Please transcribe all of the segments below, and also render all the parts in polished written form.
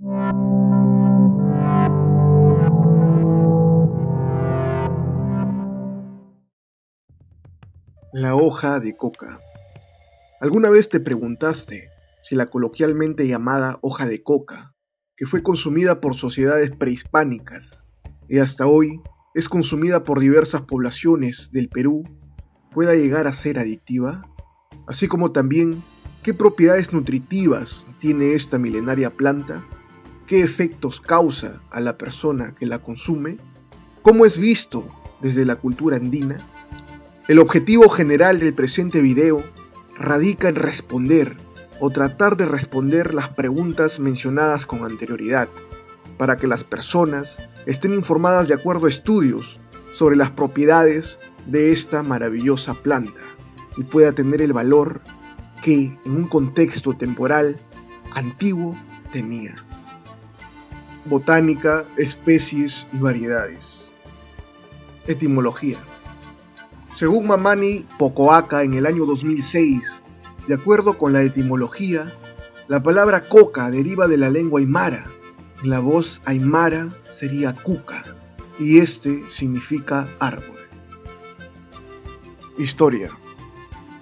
La hoja de coca. ¿Alguna vez te preguntaste si la coloquialmente llamada hoja de coca, que fue consumida por sociedades prehispánicas y hasta hoy es consumida por diversas poblaciones del Perú, pueda llegar a ser adictiva? Así como también, ¿qué propiedades nutritivas tiene esta milenaria planta? ¿Qué efectos causa a la persona que la consume? ¿Cómo es visto desde la cultura andina? El objetivo general del presente video radica en responder o tratar de responder las preguntas mencionadas con anterioridad, para que las personas estén informadas de acuerdo a estudios sobre las propiedades de esta maravillosa planta y pueda tener el valor que en un contexto temporal antiguo tenía. Botánica, especies y variedades. Etimología. Según Mamani Pocoaca en el año 2006, de acuerdo con la etimología, la palabra coca deriva de la lengua aymara. En la voz aymara sería cuca, y este significa árbol. Historia.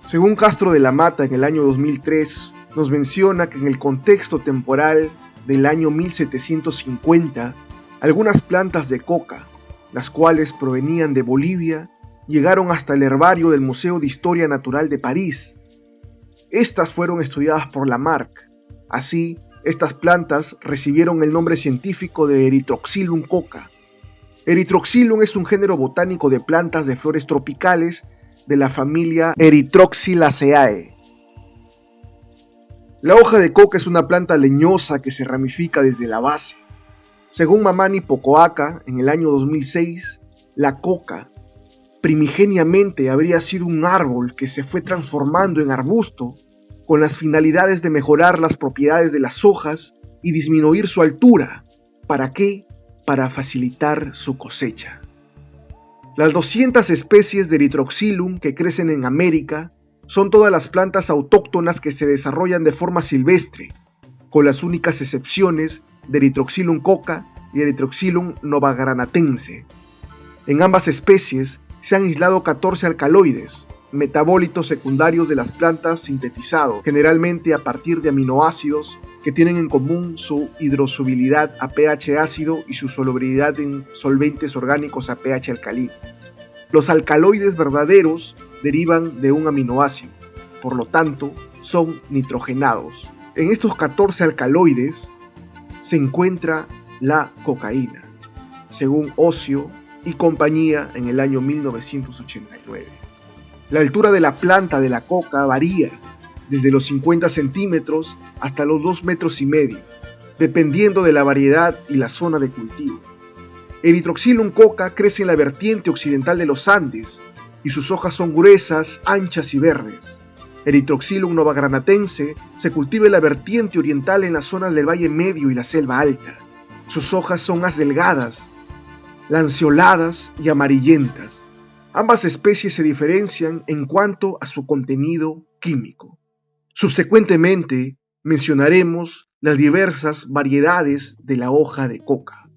Según Castro de la Mata en el año 2003, nos menciona que en el contexto temporal del año 1750, algunas plantas de coca, las cuales provenían de Bolivia, llegaron hasta el herbario del Museo de Historia Natural de París. Estas fueron estudiadas por Lamarck. Así, estas plantas recibieron el nombre científico de Erythrocylum coca. Erythrocylum es un género botánico de plantas de flores tropicales de la familia Erythroxylaceae. La hoja de coca es una planta leñosa que se ramifica desde la base. Según Mamani Pocoaca, en el año 2006, la coca primigeniamente habría sido un árbol que se fue transformando en arbusto con las finalidades de mejorar las propiedades de las hojas y disminuir su altura. ¿Para qué? Para facilitar su cosecha. Las 200 especies de Erythrocylum que crecen en América son todas las plantas autóctonas que se desarrollan de forma silvestre, con las únicas excepciones de Erythrocylum coca y Erythrocylum novagranatense. En ambas especies se han aislado 14 alcaloides, metabolitos secundarios de las plantas sintetizados, generalmente a partir de aminoácidos que tienen en común su hidrosolubilidad a pH ácido y su solubilidad en solventes orgánicos a pH alcalino. Los alcaloides verdaderos derivan de un aminoácido, por lo tanto, son nitrogenados. En estos 14 alcaloides se encuentra la cocaína, según Ocio y compañía en el año 1989. La altura de la planta de la coca varía desde los 50 centímetros hasta los 2,5 metros, dependiendo de la variedad y la zona de cultivo. Erythrocylum coca crece en la vertiente occidental de los Andes y sus hojas son gruesas, anchas y verdes. Erythrocylum novagranatense se cultiva en la vertiente oriental en las zonas del Valle Medio y la Selva Alta. Sus hojas son más delgadas, lanceoladas y amarillentas. Ambas especies se diferencian en cuanto a su contenido químico. Subsecuentemente, mencionaremos las diversas variedades de la hoja de coca.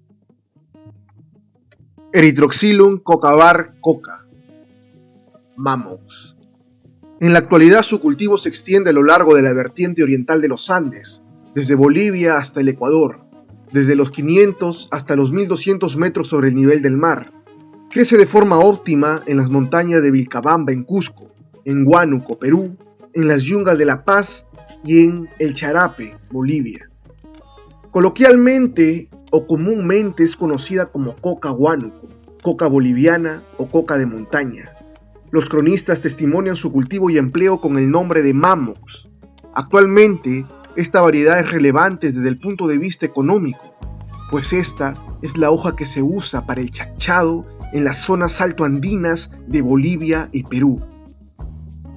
Erythrocylum cocabar coca. Mamox. En la actualidad su cultivo se extiende a lo largo de la vertiente oriental de los Andes, desde Bolivia hasta el Ecuador, desde los 500 hasta los 1200 metros sobre el nivel del mar. Crece de forma óptima en las montañas de Vilcabamba en Cusco, en Huánuco, Perú, en las yungas de La Paz y en El Charape, Bolivia. Coloquialmente o comúnmente es conocida como coca huánuco, coca boliviana o coca de montaña. Los cronistas testimonian su cultivo y empleo con el nombre de mamox. Actualmente, esta variedad es relevante desde el punto de vista económico, pues esta es la hoja que se usa para el chachado en las zonas altoandinas de Bolivia y Perú,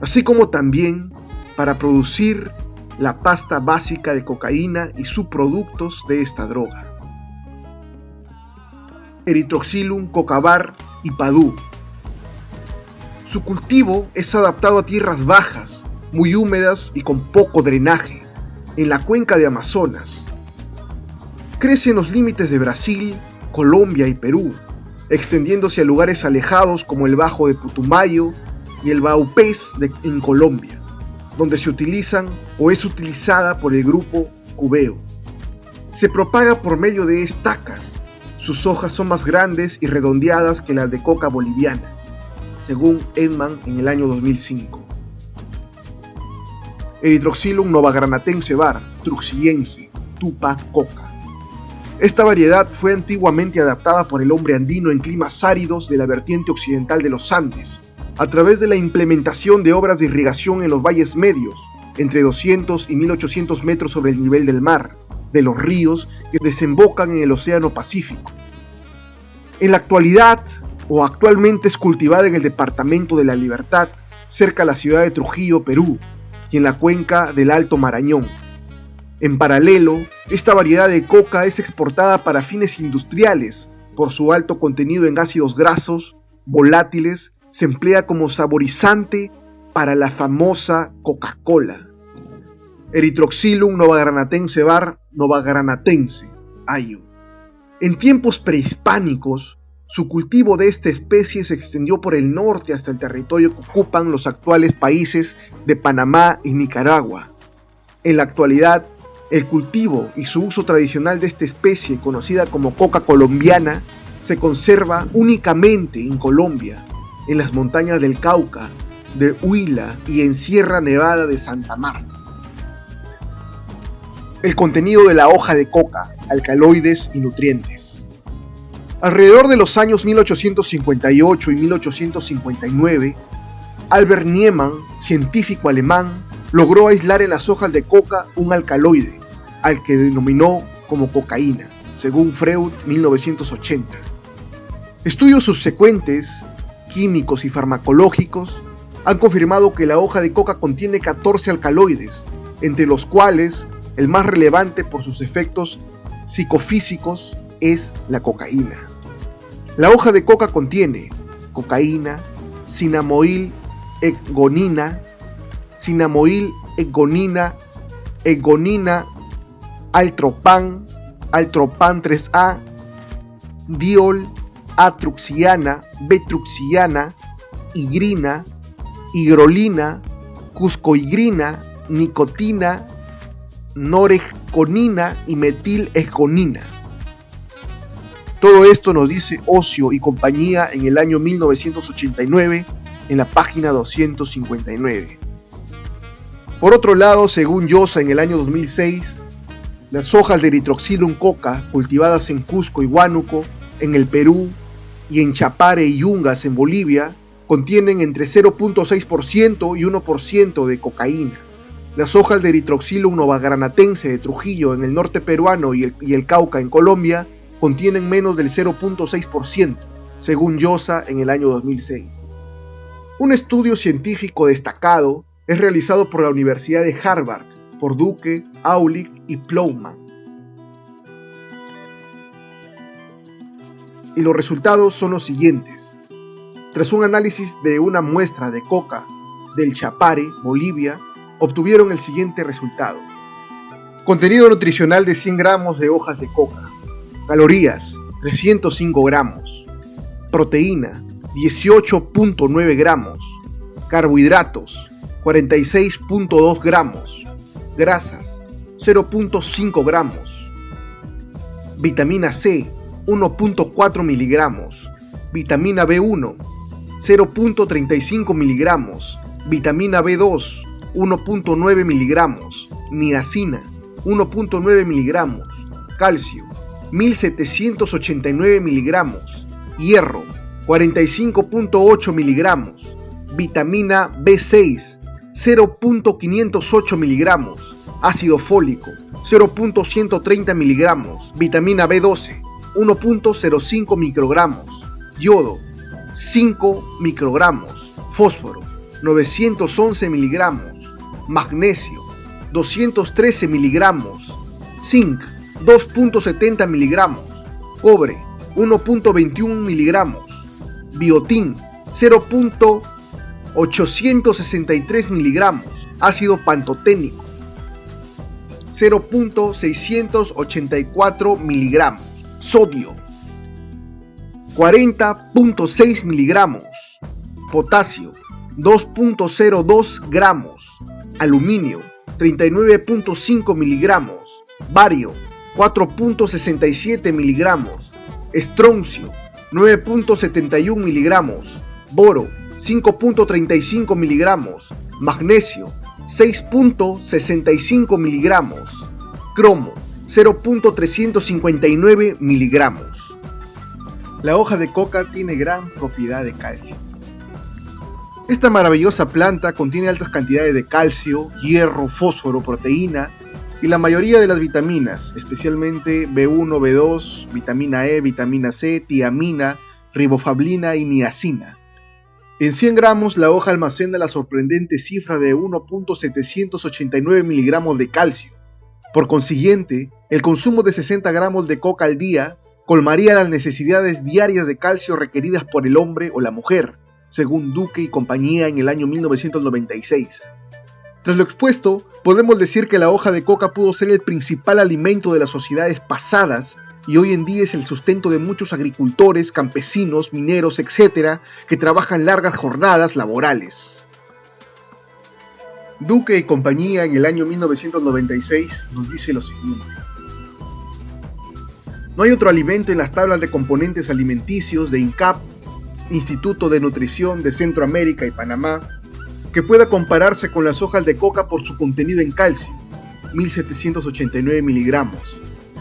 así como también para producir la pasta básica de cocaína y subproductos de esta droga. Erythrocylum cocabar y padú. Su cultivo es adaptado a tierras bajas, muy húmedas y con poco drenaje, en la cuenca de Amazonas. Crece en los límites de Brasil, Colombia y Perú, extendiéndose a lugares alejados como el Bajo de Putumayo y el Vaupés en Colombia, donde se utilizan o es utilizada por el grupo cubeo. Se propaga por medio de estacas. Sus hojas son más grandes y redondeadas que las de coca boliviana, según Edman en el año 2005. Erythrocylum novagranatense var. truxiense, tupa coca. Esta variedad fue antiguamente adaptada por el hombre andino en climas áridos de la vertiente occidental de los Andes, a través de la implementación de obras de irrigación en los valles medios, entre 200 y 1800 metros sobre el nivel del mar, de los ríos que desembocan en el Océano Pacífico. En la actualidad, o actualmente, es cultivada en el departamento de La Libertad, cerca a la ciudad de Trujillo, Perú, y en la cuenca del Alto Marañón. En paralelo, esta variedad de coca es exportada para fines industriales. Por su alto contenido en ácidos grasos, volátiles, se emplea como saborizante para la famosa Coca-Cola. Erythrocylum novagranatense var. novagranatense, Ayo. En tiempos prehispánicos, su cultivo de esta especie se extendió por el norte hasta el territorio que ocupan los actuales países de Panamá y Nicaragua. En la actualidad, el cultivo y su uso tradicional de esta especie, conocida como coca colombiana, se conserva únicamente en Colombia, en las montañas del Cauca, de Huila y en Sierra Nevada de Santa Marta. El contenido de la hoja de coca, alcaloides y nutrientes. Alrededor de los años 1858 y 1859, Albert Niemann, científico alemán, logró aislar en las hojas de coca un alcaloide, al que denominó como cocaína, según Freud 1980. Estudios subsecuentes, químicos y farmacológicos, han confirmado que la hoja de coca contiene 14 alcaloides, entre los cuales el más relevante por sus efectos psicofísicos es la cocaína. La hoja de coca contiene cocaína, cinamoil-egonina, altropan, altropan 3A, diol, atruxiana, betruxiana, higrina, higrolina, cuscohigrina, nicotina, norejconina y metilesgonina. Todo esto nos dice Ocio y compañía en el año 1989 en la página 259. Por otro lado, según Llosa en el año 2006, las hojas de Erythrocylum coca cultivadas en Cusco y Huánuco, en el Perú, y en Chapare y Yungas en Bolivia, contienen entre 0.6% y 1% de cocaína. Las hojas de Erythrocylum novagranatense de Trujillo en el norte peruano y el Cauca en Colombia contienen menos del 0.6%, según Llosa en el año 2006. Un estudio científico destacado es realizado por la Universidad de Harvard, por Duque, Aulich y Plowman. Y los resultados son los siguientes. Tras un análisis de una muestra de coca del Chapare, Bolivia, obtuvieron el siguiente resultado. Contenido nutricional de 100 gramos de hojas de coca. Calorías, 305 gramos. Proteína, 18.9 gramos. Carbohidratos, 46.2 gramos. Grasas, 0.5 gramos. Vitamina C, 1.4 miligramos. Vitamina B1, 0.35 miligramos. Vitamina B2, 1.9 miligramos. Niacina, 1.9 miligramos. Calcio, 1789 miligramos. Hierro, 45.8 miligramos. Vitamina B6, 0.508 miligramos. Ácido fólico, 0.130 miligramos. Vitamina B12, 1.05 microgramos. Yodo, 5 microgramos. Fósforo, 911 miligramos. Magnesio, 213 miligramos. Zinc, 2.70 miligramos. Cobre, 1.21 miligramos. Biotín, 0.863 miligramos. Ácido pantoténico, 0.684 miligramos. Sodio, 40.6 miligramos. Potasio, 2.02 gramos. Aluminio, 39.5 miligramos. Bario, 4.67 miligramos. Estroncio, 9.71 miligramos. Boro, 5.35 miligramos. Magnesio, 6.65 miligramos. Cromo, 0.359 miligramos. La hoja de coca tiene gran propiedad de calcio. Esta maravillosa planta contiene altas cantidades de calcio, hierro, fósforo, proteína y la mayoría de las vitaminas, especialmente B1, B2, vitamina E, vitamina C, tiamina, ribofablina y niacina. En 100 gramos, la hoja almacena la sorprendente cifra de 1.789 miligramos de calcio. Por consiguiente, el consumo de 60 gramos de coca al día colmaría las necesidades diarias de calcio requeridas por el hombre o la mujer, según Duque y compañía en el año 1996. Tras lo expuesto, podemos decir que la hoja de coca pudo ser el principal alimento de las sociedades pasadas y hoy en día es el sustento de muchos agricultores, campesinos, mineros, etc., que trabajan largas jornadas laborales. Duque y compañía en el año 1996 nos dice lo siguiente: no hay otro alimento en las tablas de componentes alimenticios de INCAP, Instituto de Nutrición de Centroamérica y Panamá, que pueda compararse con las hojas de coca por su contenido en calcio, 1789 miligramos.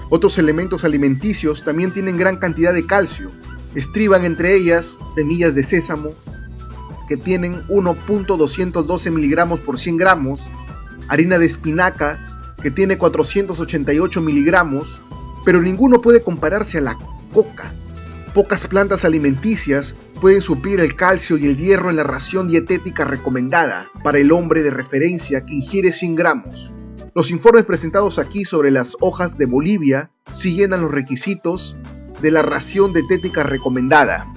Otros elementos alimenticios también tienen gran cantidad de calcio. Estriban entre ellas semillas de sésamo, que tienen 1.212 miligramos por 100 gramos, harina de espinaca, que tiene 488 miligramos, pero ninguno puede compararse a la coca. Pocas plantas alimenticias pueden suplir el calcio y el hierro en la ración dietética recomendada para el hombre de referencia que ingiere 100 gramos. Los informes presentados aquí sobre las hojas de Bolivia sí llenan los requisitos de la ración dietética recomendada.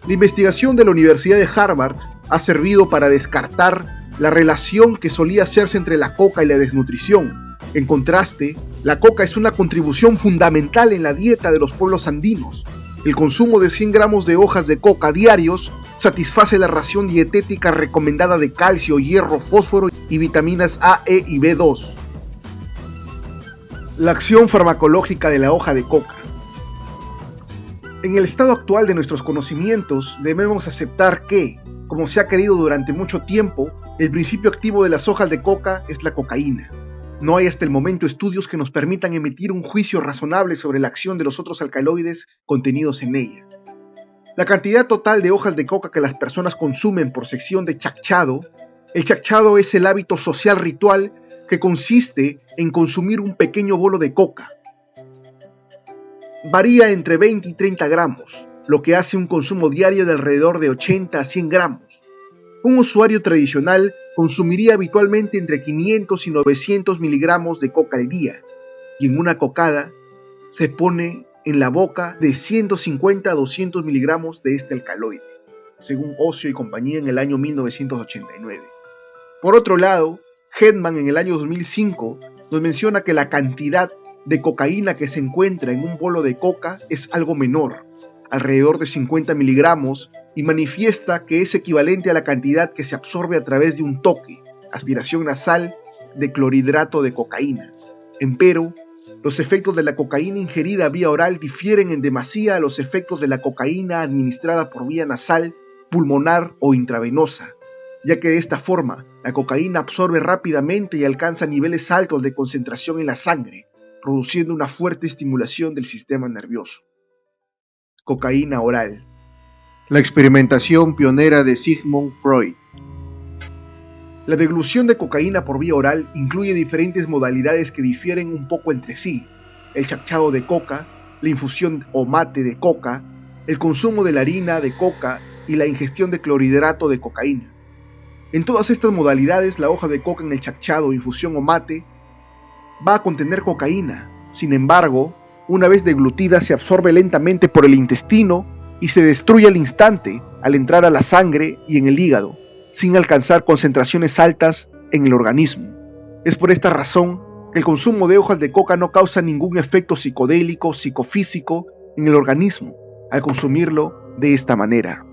La investigación de la Universidad de Harvard ha servido para descartar la relación que solía hacerse entre la coca y la desnutrición. En contraste, la coca es una contribución fundamental en la dieta de los pueblos andinos. El consumo de 100 gramos de hojas de coca diarios satisface la ración dietética recomendada de calcio, hierro, fósforo y vitaminas A, E y B2. La acción farmacológica de la hoja de coca. En el estado actual de nuestros conocimientos, debemos aceptar que, como se ha creído durante mucho tiempo, el principio activo de las hojas de coca es la cocaína. No hay hasta el momento estudios que nos permitan emitir un juicio razonable sobre la acción de los otros alcaloides contenidos en ella. La cantidad total de hojas de coca que las personas consumen por sección de chacchado. El chacchado es el hábito social ritual que consiste en consumir un pequeño bolo de coca. Varía entre 20 y 30 gramos, lo que hace un consumo diario de alrededor de 80 a 100 gramos. Un usuario tradicional consumiría habitualmente entre 500 y 900 miligramos de coca al día, y en una cocada se pone en la boca de 150 a 200 miligramos de este alcaloide, según Ocio y compañía en el año 1989. Por otro lado, Hetman en el año 2005 nos menciona que la cantidad de cocaína que se encuentra en un bolo de coca es algo menor, alrededor de 50 miligramos, y manifiesta que es equivalente a la cantidad que se absorbe a través de un toque, aspiración nasal, de clorhidrato de cocaína. Empero, los efectos de la cocaína ingerida vía oral difieren en demasía a los efectos de la cocaína administrada por vía nasal, pulmonar o intravenosa, ya que de esta forma la cocaína absorbe rápidamente y alcanza niveles altos de concentración en la sangre, produciendo una fuerte estimulación del sistema nervioso. Cocaína oral. La experimentación pionera de Sigmund Freud. La deglución de cocaína por vía oral incluye diferentes modalidades que difieren un poco entre sí: el chacchado de coca, la infusión o mate de coca, el consumo de la harina de coca y la ingestión de clorhidrato de cocaína. En todas estas modalidades, la hoja de coca en el chacchado, infusión o mate va a contener cocaína. Sin embargo, una vez deglutida se absorbe lentamente por el intestino y se destruye al instante al entrar a la sangre y en el hígado, sin alcanzar concentraciones altas en el organismo. Es por esta razón que El consumo de hojas de coca no causa ningún efecto psicodélico, psicofísico en el organismo al consumirlo de esta manera.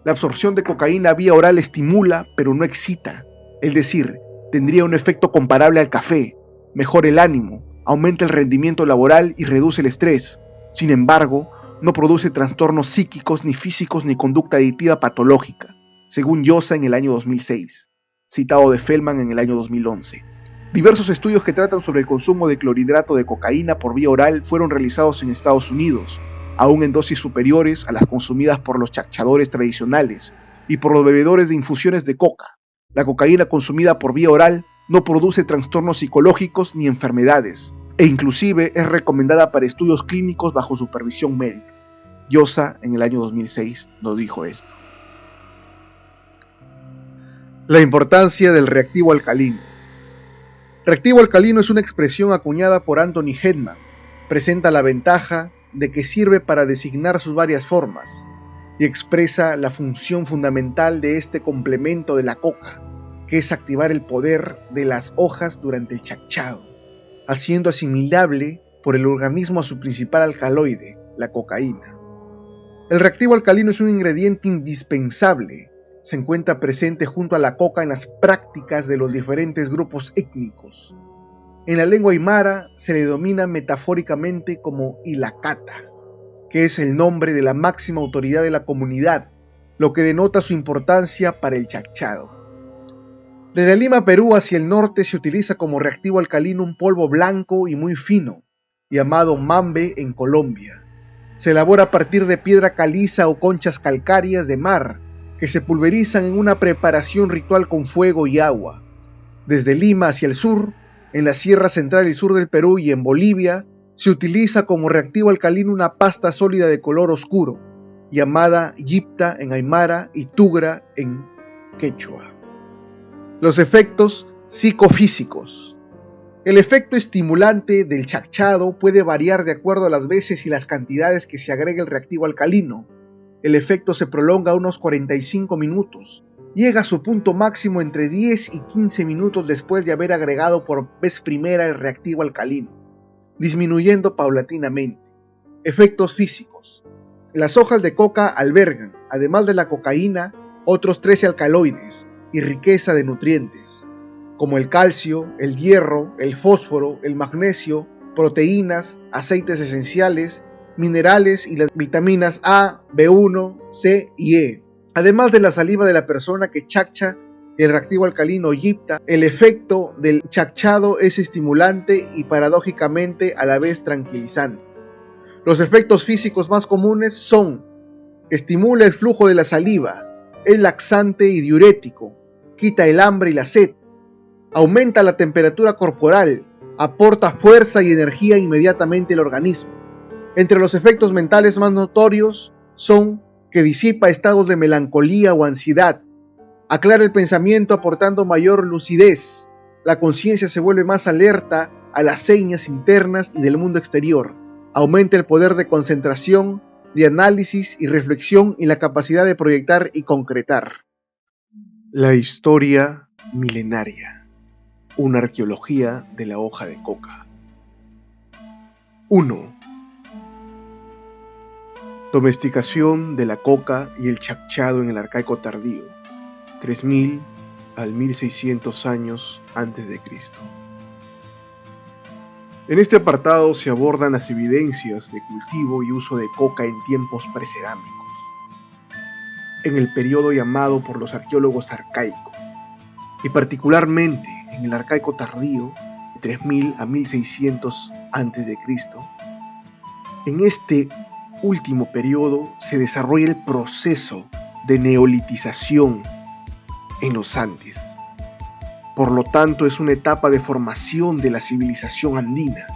La absorción de cocaína vía oral estimula, pero no excita. Es decir, tendría un efecto comparable al café, mejora el ánimo, aumenta el rendimiento laboral y reduce el estrés. Sin embargo, no produce trastornos psíquicos, ni físicos, ni conducta adictiva patológica, según Llosa en el año 2006, citado de Feldman en el año 2011. Diversos estudios que tratan sobre el consumo de clorhidrato de cocaína por vía oral fueron realizados en Estados Unidos, aún en dosis superiores a las consumidas por los chacchadores tradicionales y por los bebedores de infusiones de coca. La cocaína consumida por vía oral no produce trastornos psicológicos ni enfermedades, e inclusive es recomendada para estudios clínicos bajo supervisión médica. Llosa en el año 2006 nos dijo esto. La importancia del reactivo alcalino. Reactivo alcalino es una expresión acuñada por Anthony Hetman. Presenta la ventaja de que sirve para designar sus varias formas y expresa la función fundamental de este complemento de la coca, que es activar el poder de las hojas durante el chacchado, haciendo asimilable por el organismo a su principal alcaloide, la cocaína. El reactivo alcalino es un ingrediente indispensable. Se encuentra presente junto a la coca en las prácticas de los diferentes grupos étnicos. En la lengua aymara se le denomina metafóricamente como ilacata, que es el nombre de la máxima autoridad de la comunidad, lo que denota su importancia para el chacchado. Desde Lima, Perú, hacia el norte se utiliza como reactivo alcalino un polvo blanco y muy fino, llamado mambe en Colombia. Se elabora a partir de piedra caliza o conchas calcáreas de mar, que se pulverizan en una preparación ritual con fuego y agua. Desde Lima hacia el sur, en la Sierra Central y Sur del Perú y en Bolivia, se utiliza como reactivo alcalino una pasta sólida de color oscuro, llamada yipta en aymara y tugra en quechua. Los efectos psicofísicos. El efecto estimulante del chacchado puede variar de acuerdo a las veces y las cantidades que se agrega el reactivo alcalino. El efecto se prolonga unos 45 minutos. Llega a su punto máximo entre 10 y 15 minutos después de haber agregado por vez primera el reactivo alcalino, disminuyendo paulatinamente. Efectos físicos. Las hojas de coca albergan, además de la cocaína, otros 13 alcaloides y riqueza de nutrientes, como el calcio, el hierro, el fósforo, el magnesio, proteínas, aceites esenciales, minerales y las vitaminas A, B1, C y E. Además de la saliva de la persona que chaccha el reactivo alcalino yipta, el efecto del chacchado es estimulante y paradójicamente a la vez tranquilizante. Los efectos físicos más comunes son: estimula el flujo de la saliva, es laxante y diurético, quita el hambre y la sed, aumenta la temperatura corporal, aporta fuerza y energía inmediatamente al organismo. Entre los efectos mentales más notorios son que disipa estados de melancolía o ansiedad, aclara el pensamiento aportando mayor lucidez, la conciencia se vuelve más alerta a las señas internas y del mundo exterior, aumenta el poder de concentración, de análisis y reflexión y la capacidad de proyectar y concretar. La historia milenaria, una arqueología de la hoja de coca. 1. Domesticación de la coca y el chacchado en el Arcaico tardío, 3000 al 1600 años antes de Cristo. En este apartado se abordan las evidencias de cultivo y uso de coca en tiempos precerámicos, en el periodo llamado por los arqueólogos arcaico, y particularmente en el Arcaico tardío, de 3000 a 1600 a.C. En este último periodo se desarrolla el proceso de neolitización en los Andes. Por lo tanto, es una etapa de formación de la civilización andina.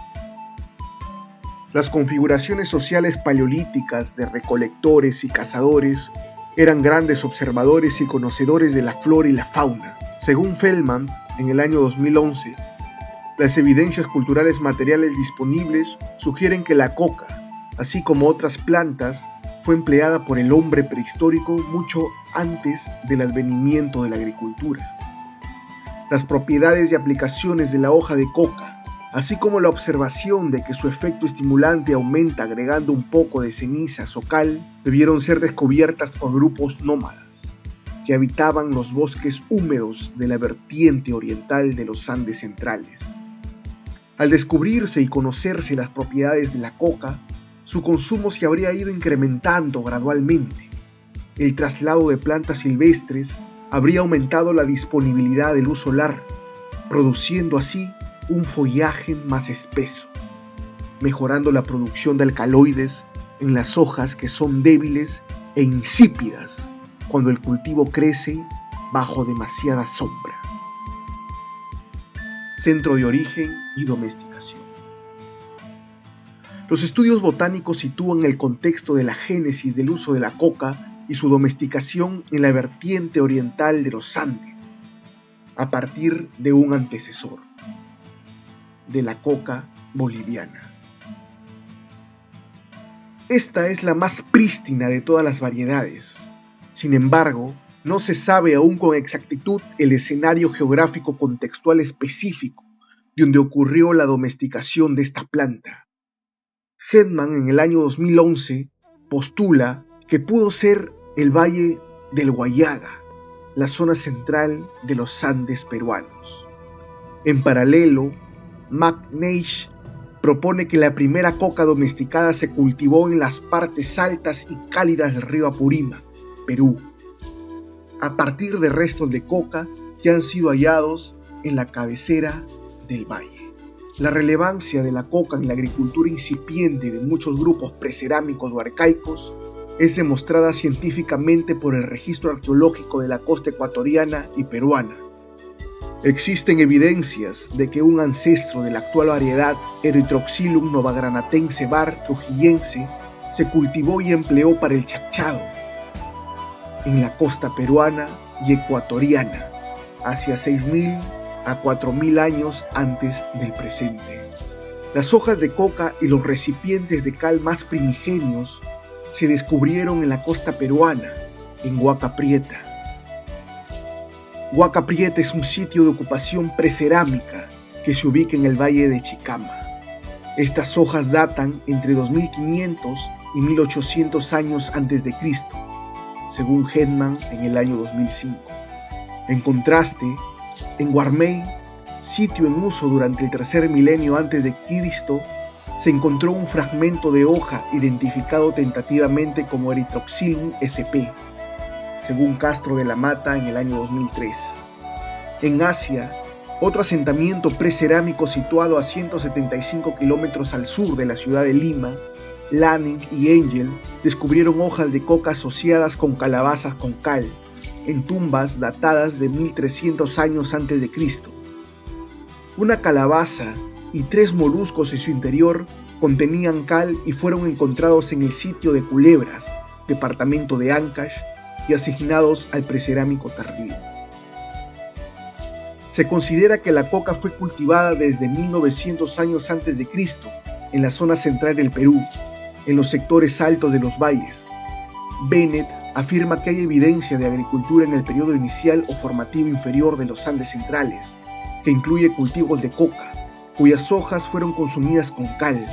Las configuraciones sociales paleolíticas de recolectores y cazadores eran grandes observadores y conocedores de la flora y la fauna. Según Feldman, en el año 2011, las evidencias culturales materiales disponibles sugieren que la coca, así como otras plantas, fue empleada por el hombre prehistórico mucho antes del advenimiento de la agricultura. Las propiedades y aplicaciones de la hoja de coca así como la observación de que su efecto estimulante aumenta agregando un poco de cenizas o cal, debieron ser descubiertas por grupos nómadas que habitaban los bosques húmedos de la vertiente oriental de los Andes centrales. Al descubrirse y conocerse las propiedades de la coca, su consumo se habría ido incrementando gradualmente. El traslado de plantas silvestres habría aumentado la disponibilidad de luz solar, produciendo así un follaje más espeso, mejorando la producción de alcaloides en las hojas que son débiles e insípidas cuando el cultivo crece bajo demasiada sombra. Centro de origen y domesticación. Los estudios botánicos sitúan el contexto de la génesis del uso de la coca y su domesticación en la vertiente oriental de los Andes, a partir de un antecesor, de la coca boliviana. Esta es la más prístina de todas las variedades. Sin embargo, no se sabe aún con exactitud el escenario geográfico contextual específico donde ocurrió la domesticación de esta planta. Hetman en el año 2011 postula que pudo ser el valle del Huallaga, la zona central de los Andes peruanos. En paralelo, McNeish propone que la primera coca domesticada se cultivó en las partes altas y cálidas del río Apurímac, Perú, a partir de restos de coca que han sido hallados en la cabecera del valle. La relevancia de la coca en la agricultura incipiente de muchos grupos precerámicos o arcaicos es demostrada científicamente por el registro arqueológico de la costa ecuatoriana y peruana. Existen evidencias de que un ancestro de la actual variedad Erythroxylum novagranatense var. trujillense se cultivó y empleó para el chacchado en la costa peruana y ecuatoriana hacia 6.000 a 4.000 años antes del presente. Las hojas de coca y los recipientes de cal más primigenios se descubrieron en la costa peruana, en Huaca Prieta. Huaca Prieta es un sitio de ocupación precerámica que se ubica en el valle de Chicama. Estas hojas datan entre 2500 y 1800 años antes de Cristo, según Hetman en el año 2005. En contraste, en Guarmey, sitio en uso durante el tercer milenio antes de Cristo, se encontró un fragmento de hoja identificado tentativamente como Erythroxylum sp, según Castro de la Mata en el año 2003. En Asia, otro asentamiento precerámico situado a 175 kilómetros al sur de la ciudad de Lima, Lanning y Engel, descubrieron hojas de coca asociadas con calabazas con cal, en tumbas datadas de 1300 años antes de Cristo. Una calabaza y 3 moluscos en su interior contenían cal y fueron encontrados en el sitio de Culebras, departamento de Ancash, y asignados al precerámico tardío. Se considera que la coca fue cultivada desde 1900 años antes de Cristo en la zona central del Perú, en los sectores altos de los valles. Bennett afirma que hay evidencia de agricultura en el periodo inicial o formativo inferior de los Andes centrales, que incluye cultivos de coca, cuyas hojas fueron consumidas con cal.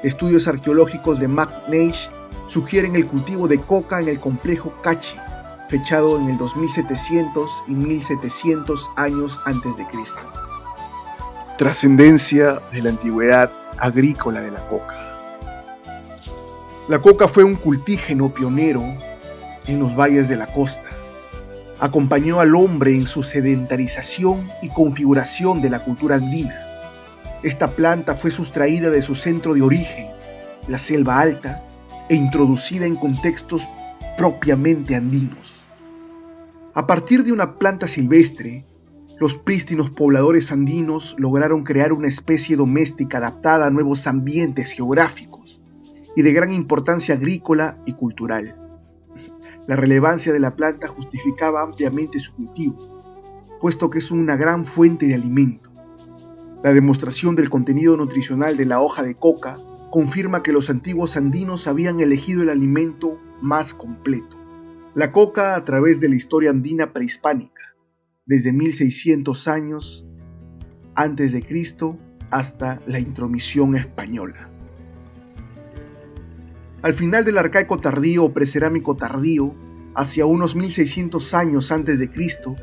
Estudios arqueológicos de McNeish sugieren el cultivo de coca en el complejo Cachi, fechado en el 2700 y 1700 años antes de Cristo. Trascendencia de la antigüedad agrícola de la coca. La coca fue un cultígeno pionero en los valles de la costa. Acompañó al hombre en su sedentarización y configuración de la cultura andina. Esta planta fue sustraída de su centro de origen, la selva alta, e introducida en contextos propiamente andinos. A partir de una planta silvestre, los prístinos pobladores andinos lograron crear una especie doméstica adaptada a nuevos ambientes geográficos y de gran importancia agrícola y cultural. La relevancia de la planta justificaba ampliamente su cultivo, puesto que es una gran fuente de alimento. La demostración del contenido nutricional de la hoja de coca confirma que los antiguos andinos habían elegido el alimento más completo. La coca a través de la historia andina prehispánica, desde 1600 años antes de Cristo hasta la intromisión española. Al final del arcaico tardío o precerámico tardío, hacia unos 1600 años antes de Cristo,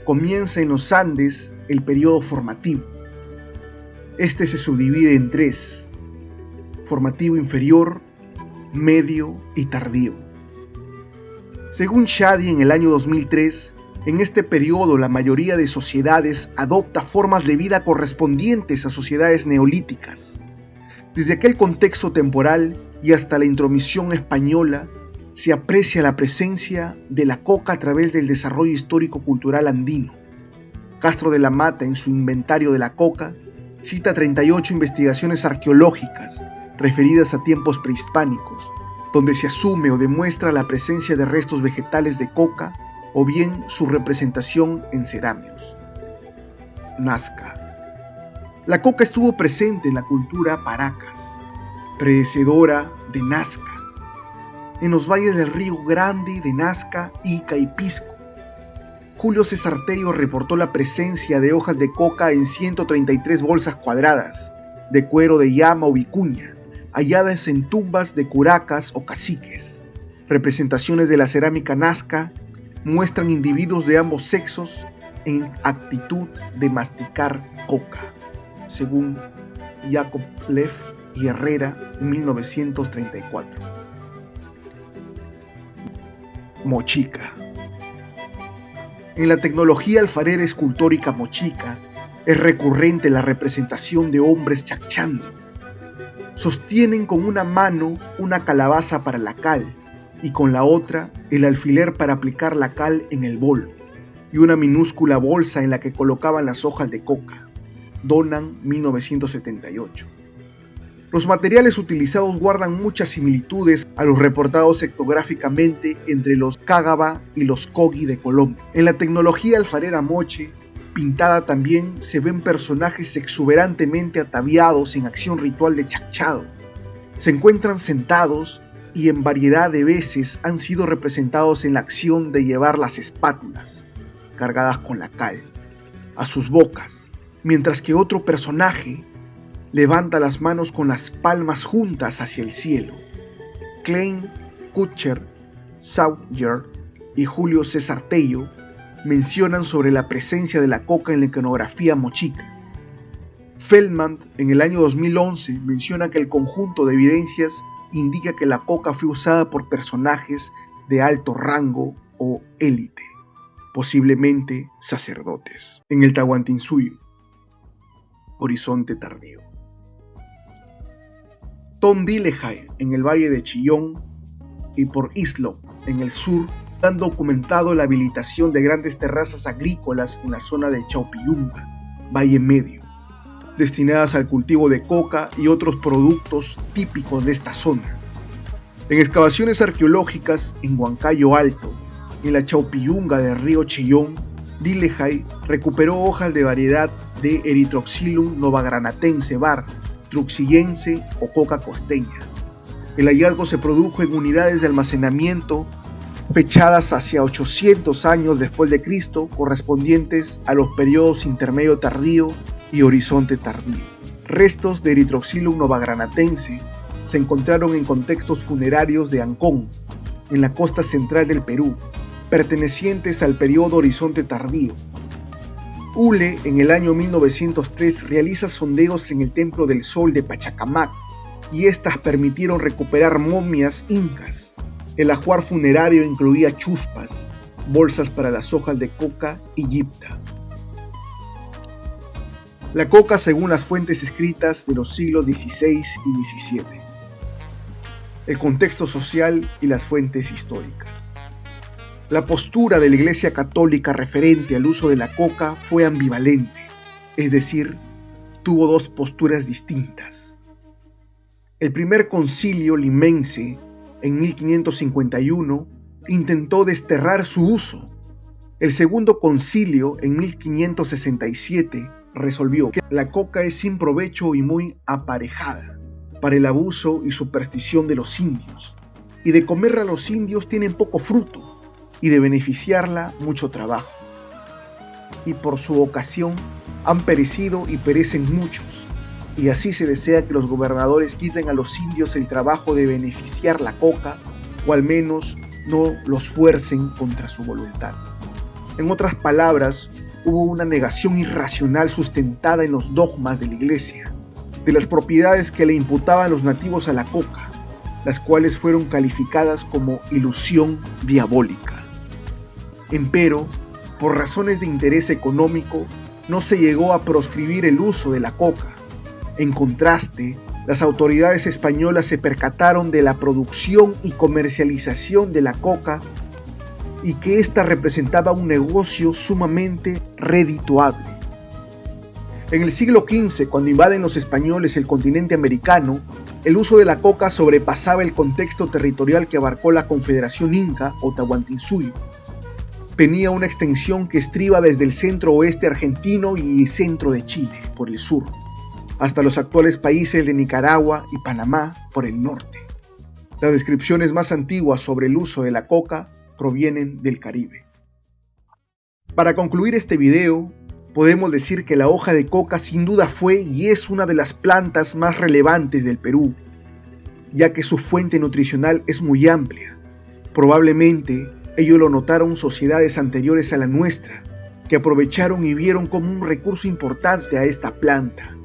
comienza en los Andes el periodo formativo. Este se subdivide en tres: formativo inferior, medio y tardío. Según Shadi, en el año 2003, en este periodo la mayoría de sociedades adopta formas de vida correspondientes a sociedades neolíticas. Desde aquel contexto temporal y hasta la intromisión española, se aprecia la presencia de la coca a través del desarrollo histórico-cultural andino. Castro de la Mata, en su inventario de la coca, cita 38 investigaciones arqueológicas referidas a tiempos prehispánicos, donde se asume o demuestra la presencia de restos vegetales de coca o bien su representación en cerámicos. Nazca. La coca estuvo presente en la cultura Paracas, predecedora de Nazca, en los valles del Río Grande de Nazca, Ica y Pisco. Julio César Tello reportó la presencia de hojas de coca en 133 bolsas cuadradas de cuero de llama o vicuña, halladas en tumbas de curacas o caciques. Representaciones de la cerámica Nazca muestran individuos de ambos sexos en actitud de masticar coca, según Jacob Leff y Herrera, 1934. Mochica. En la tecnología alfarera escultórica mochica es recurrente la representación de hombres chachando. Sostienen con una mano una calabaza para la cal y con la otra el alfiler para aplicar la cal en el bolo y una minúscula bolsa en la que colocaban las hojas de coca. Donan, 1978. Los materiales utilizados guardan muchas similitudes a los reportados etnográficamente entre los Cágaba y los Kogi de Colombia. En la tecnología alfarera moche, pintada también, se ven personajes exuberantemente ataviados en acción ritual de chachado. Se encuentran sentados y en variedad de veces han sido representados en la acción de llevar las espátulas, cargadas con la cal, a sus bocas, mientras que otro personaje levanta las manos con las palmas juntas hacia el cielo. Klein, Kutcher, Sauger y Julio César Tello mencionan sobre la presencia de la coca en la iconografía mochica. Feldman, en el año 2011, menciona que el conjunto de evidencias indica que la coca fue usada por personajes de alto rango o élite, posiblemente sacerdotes, en el Tahuantinsuyo, horizonte tardío. Tom Dillehay, en el valle de Chillón, y por Islop, en el sur, han documentado la habilitación de grandes terrazas agrícolas en la zona de Chaupilunga, Valle Medio, destinadas al cultivo de coca y otros productos típicos de esta zona. En excavaciones arqueológicas en Huancayo Alto, en la Chaupilunga del río Chillón, Dillehay recuperó hojas de variedad de Erythrocilum novagranatense var, truxillense o coca costeña. El hallazgo se produjo en unidades de almacenamiento fechadas hacia 800 años después de Cristo, correspondientes a los periodos intermedio tardío y horizonte tardío. Restos de Erythrocilum novagranatense se encontraron en contextos funerarios de Ancón, en la costa central del Perú, pertenecientes al periodo horizonte tardío. Ule, en el año 1903, realiza sondeos en el Templo del Sol de Pachacamac, y estas permitieron recuperar momias incas. El ajuar funerario incluía chuspas, bolsas para las hojas de coca y yipta. La coca según las fuentes escritas de los siglos XVI y XVII. El contexto social y las fuentes históricas. La postura de la Iglesia Católica referente al uso de la coca fue ambivalente, es decir, tuvo dos posturas distintas. El primer concilio limense, en 1551, intentó desterrar su uso. El segundo concilio, en 1567, resolvió que la coca es sin provecho y muy aparejada para el abuso y superstición de los indios, y de comerla a los indios tienen poco fruto, y de beneficiarla mucho trabajo. Y por su ocasión han perecido y perecen muchos, y así se desea que los gobernadores quiten a los indios el trabajo de beneficiar la coca, o al menos no los fuercen contra su voluntad. En otras palabras, hubo una negación irracional sustentada en los dogmas de la Iglesia, de las propiedades que le imputaban los nativos a la coca, las cuales fueron calificadas como ilusión diabólica. Empero, por razones de interés económico, no se llegó a proscribir el uso de la coca. En contraste, las autoridades españolas se percataron de la producción y comercialización de la coca y que ésta representaba un negocio sumamente redituable. En el siglo XV, cuando invaden los españoles el continente americano, el uso de la coca sobrepasaba el contexto territorial que abarcó la Confederación Inca o Tahuantinsuyo. Tenía una extensión que estriba desde el centro-oeste argentino y centro de Chile, por el sur, hasta los actuales países de Nicaragua y Panamá, por el norte. Las descripciones más antiguas sobre el uso de la coca provienen del Caribe. Para concluir este video, podemos decir que la hoja de coca sin duda fue y es una de las plantas más relevantes del Perú, ya que su fuente nutricional es muy amplia. Probablemente ello lo notaron sociedades anteriores a la nuestra, que aprovecharon y vieron como un recurso importante a esta planta.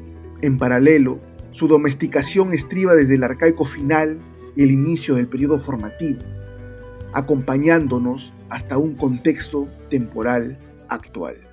En paralelo, su domesticación estriba desde el arcaico final y el inicio del periodo formativo, acompañándonos hasta un contexto temporal actual.